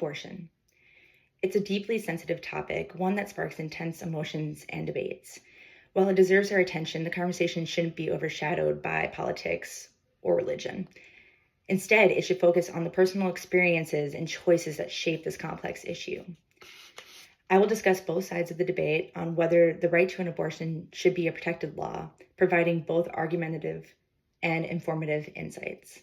Abortion. It's a deeply sensitive topic, one that sparks intense emotions and debates. While it deserves our attention, the conversation shouldn't be overshadowed by politics or religion. Instead, it should focus on the personal experiences and choices that shape this complex issue. I will discuss both sides of the debate on whether the right to an abortion should be a protected law, providing both argumentative and informative insights.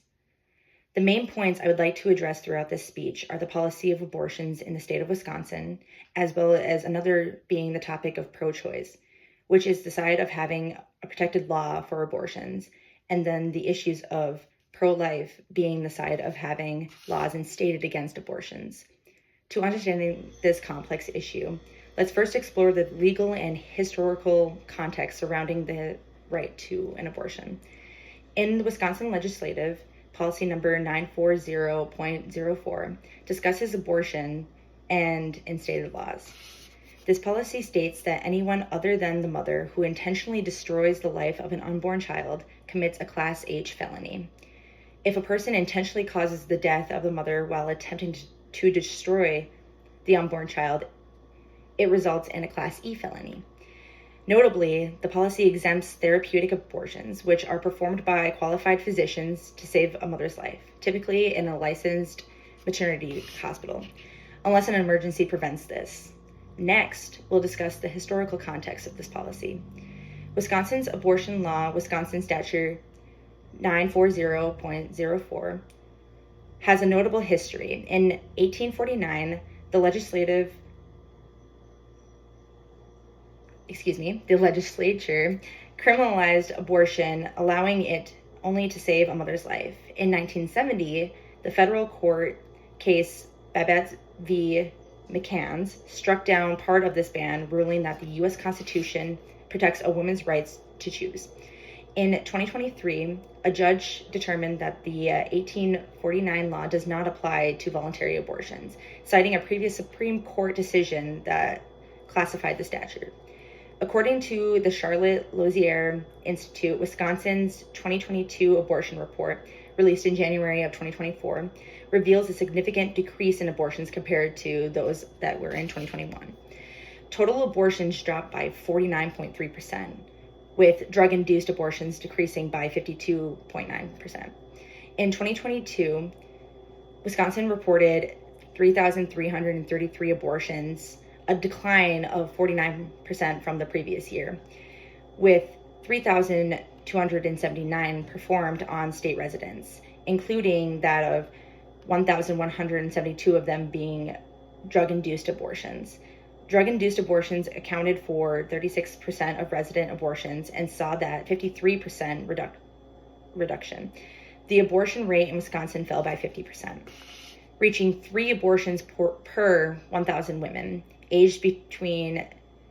The main points I would like to address throughout this speech are the policy of abortions in the state of Wisconsin, as well as another being the topic of pro-choice, which is the side of having a protected law for abortions, and then the issues of pro-life being the side of having laws instated against abortions. To understanding this complex issue, let's first explore the legal and historical context surrounding the right to an abortion. In the Wisconsin legislative, policy number 940.04 discusses abortion and instated laws. This policy states that anyone other than the mother who intentionally destroys the life of an unborn child commits a Class H felony. If a person intentionally causes the death of the mother while attempting to destroy the unborn child, it results in a Class E felony. Notably, the policy exempts therapeutic abortions, which are performed by qualified physicians to save a mother's life, typically in a licensed maternity hospital, unless an emergency prevents this. Next, we'll discuss the historical context of this policy. Wisconsin's abortion law, Wisconsin Statute 940.04, has a notable history. In 1849, the legislature criminalized abortion, allowing it only to save a mother's life. In 1970, the federal court case Babette v. McCanns struck down part of this ban, ruling that the U.S. Constitution protects a woman's rights to choose. In 2023, a judge determined that the 1849 law does not apply to voluntary abortions, citing a previous Supreme Court decision that classified the statute. According to the Charlotte Lozier Institute, Wisconsin's 2022 abortion report, released in January of 2024, reveals a significant decrease in abortions compared to those that were in 2021. Total abortions dropped by 49.3%, with drug-induced abortions decreasing by 52.9%. In 2022, Wisconsin reported 3,333 abortions, a decline of 49% from the previous year, with 3,279 performed on state residents, including that of 1,172 of them being drug-induced abortions. Drug-induced abortions accounted for 36% of resident abortions and saw that 53% reduction. The abortion rate in Wisconsin fell by 50%, reaching 3 abortions per 1,000 women aged between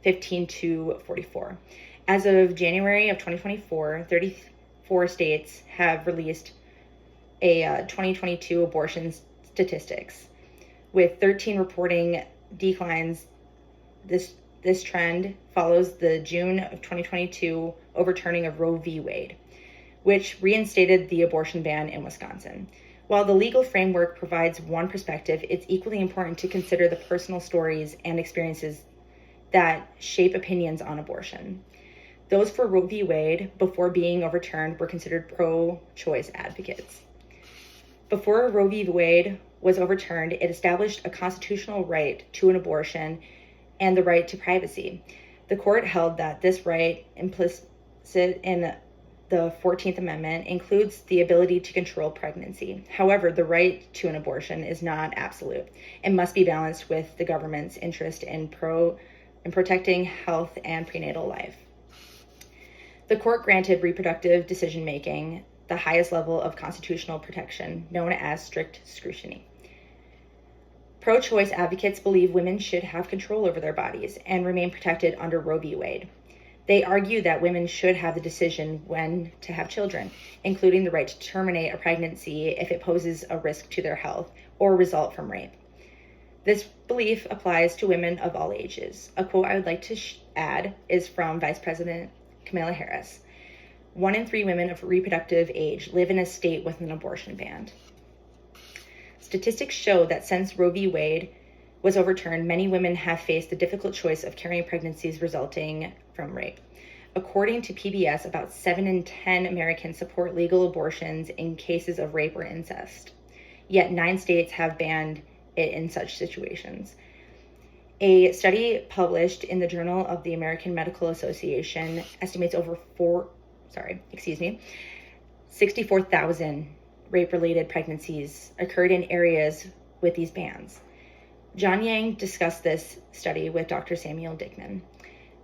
15 to 44. As of January of 2024, 34 states have released a 2022 abortion statistics, with 13 reporting declines. This trend follows the June of 2022 overturning of Roe v. Wade, which reinstated the abortion ban in Wisconsin. While the legal framework provides one perspective, it's equally important to consider the personal stories and experiences that shape opinions on abortion. Those for Roe v. Wade, before being overturned, were considered pro-choice advocates. Before Roe v. Wade was overturned, it established a constitutional right to an abortion and the right to privacy. The court held that this right, implicit in the 14th Amendment, includes the ability to control pregnancy. However, the right to an abortion is not absolute and must be balanced with the government's interest in protecting health and prenatal life. The court granted reproductive decision-making the highest level of constitutional protection, known as strict scrutiny. Pro-choice advocates believe women should have control over their bodies and remain protected under Roe v. Wade. They argue that women should have the decision when to have children, including the right to terminate a pregnancy if it poses a risk to their health or result from rape. This belief applies to women of all ages. A quote I would like to add is from Vice President Kamala Harris. 1 in 3 women of reproductive age live in a state with an abortion ban. Statistics show that since Roe v. Wade was overturned, many women have faced the difficult choice of carrying pregnancies resulting from rape. According to PBS, about 7 in 10 Americans support legal abortions in cases of rape or incest. Yet 9 states have banned it in such situations. A study published in the Journal of the American Medical Association estimates over 64,000 rape-related pregnancies occurred in areas with these bans. John Yang discussed this study with Dr. Samuel Dickman.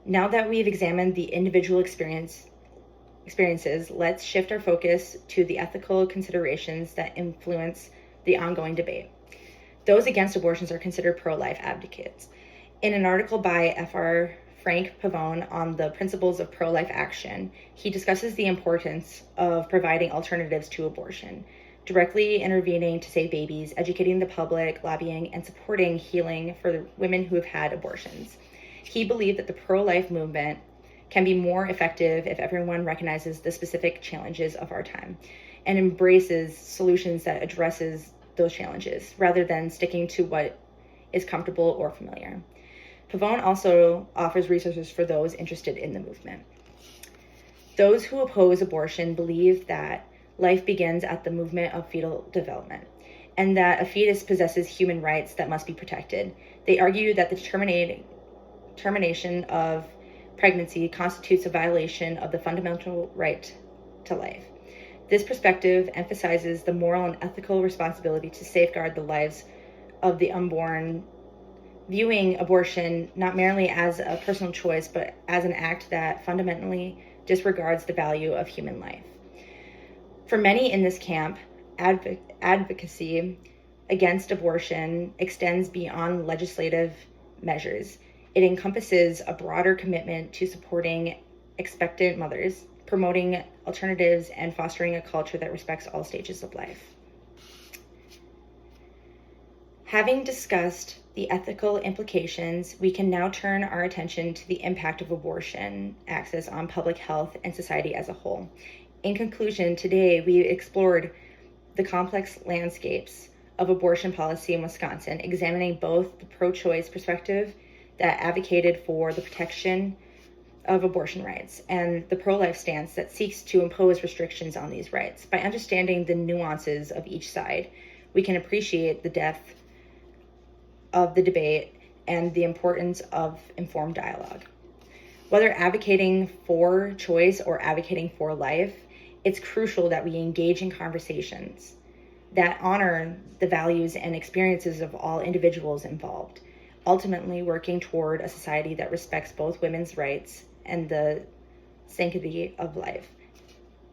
Now that we've examined the individual experiences, let's shift our focus to the ethical considerations that influence the ongoing debate. Those against abortions are considered pro-life advocates. In an article by Fr. Frank Pavone on the principles of pro-life action, he discusses the importance of providing alternatives to abortion, directly intervening to save babies, educating the public, lobbying, and supporting healing for the women who have had abortions. He believed that the pro-life movement can be more effective if everyone recognizes the specific challenges of our time and embraces solutions that addresses those challenges rather than sticking to what is comfortable or familiar. Pavone also offers resources for those interested in the movement. Those who oppose abortion believe that life begins at the moment of fetal development and that a fetus possesses human rights that must be protected. They argue that the termination of pregnancy constitutes a violation of the fundamental right to life. This perspective emphasizes the moral and ethical responsibility to safeguard the lives of the unborn, viewing abortion not merely as a personal choice, but as an act that fundamentally disregards the value of human life. For many in this camp, advocacy against abortion extends beyond legislative measures. It encompasses a broader commitment to supporting expectant mothers, promoting alternatives, and fostering a culture that respects all stages of life. Having discussed the ethical implications, we can now turn our attention to the impact of abortion access on public health and society as a whole. In conclusion, today we explored the complex landscapes of abortion policy in Wisconsin, examining both the pro-choice perspective that advocated for the protection of abortion rights and the pro-life stance that seeks to impose restrictions on these rights. By understanding the nuances of each side, we can appreciate the depth of the debate and the importance of informed dialogue. Whether advocating for choice or advocating for life, it's crucial that we engage in conversations that honor the values and experiences of all individuals involved, ultimately working toward a society that respects both women's rights and the sanctity of life.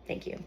Thank you.